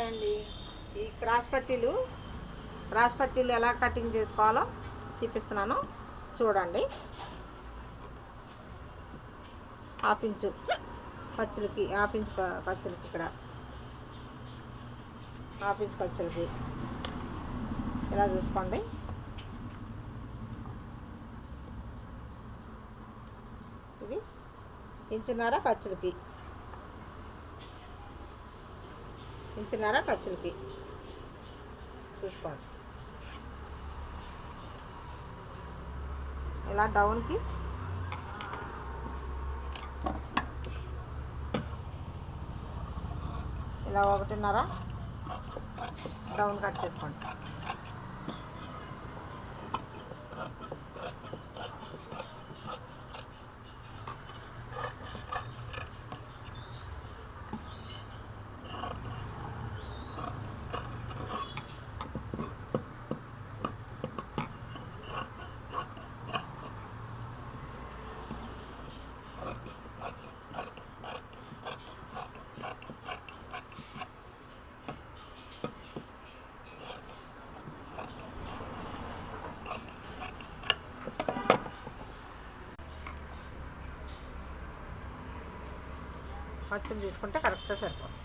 అండి ఈ క్రాస్ పట్టీలు ఎలా కటింగ్ చేసుకోవాలో చూపిస్తున్నాను చూడండి. హాఫ్ ఇంచు ఖర్చులకి ఇక్కడ హాఫ్ ఇంచు ఖర్చులకి ఇలా చూసుకోండి. ఇది ఇంచున్నర ఖర్చులకి చూసుకోండి. ఇలా డౌన్కి ఇలా 1.5 డౌన్ కట్ చేసుకోండి. ఖర్చులు తీసుకుంటే కరెక్ట్గా సరిపోతుంది.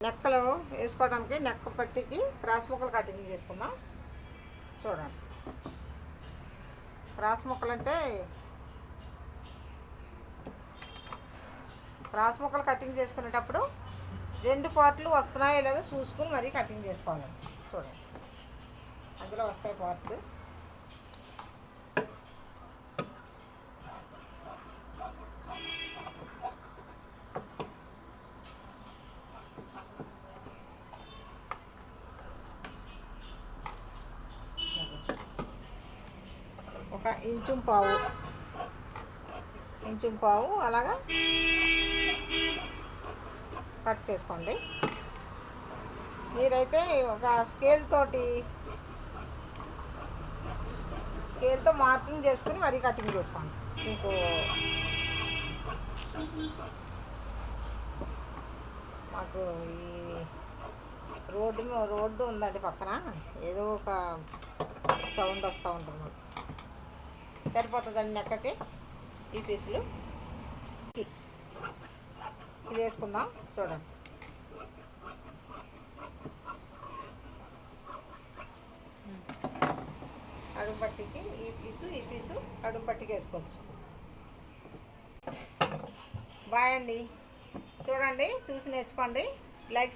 నెక్కలు వేసుకోవడానికి నెక్క పట్టికి క్రాస్ ముక్కలు కటింగ్ చేసుకుందాం. చూడండి, క్రాస్ ముక్కలు కటింగ్ చేసుకునేటప్పుడు 2 పార్ట్లు వస్తున్నాయో లేదో చూసుకుని మరీ కటింగ్ చేసుకోవాలండి. చూడండి, అందులో వస్తాయి పార్ట్లు. ఒక ఇంచు పావు అలాగా కట్ చేసుకోండి. మీరైతే ఒక స్కేల్తో మార్కింగ్ చేసుకుని మరీ కటింగ్ చేసుకోండి. మీకు మాకు ఈ రోడ్డు ఉందండి పక్కన, ఏదో ఒక సౌండ్ వస్తూ ఉంటుంది. మాకు సరిపోతుందండి నెక్కకి ఈ పీసులు. ఇది వేసుకుందాం. చూడండి, అడుగు పట్టికి ఈ పీసు అడుగు పట్టికి వేసుకోవచ్చు. బాయ్ అండి. చూడండి, చూసి నేర్చుకోండి. లైక్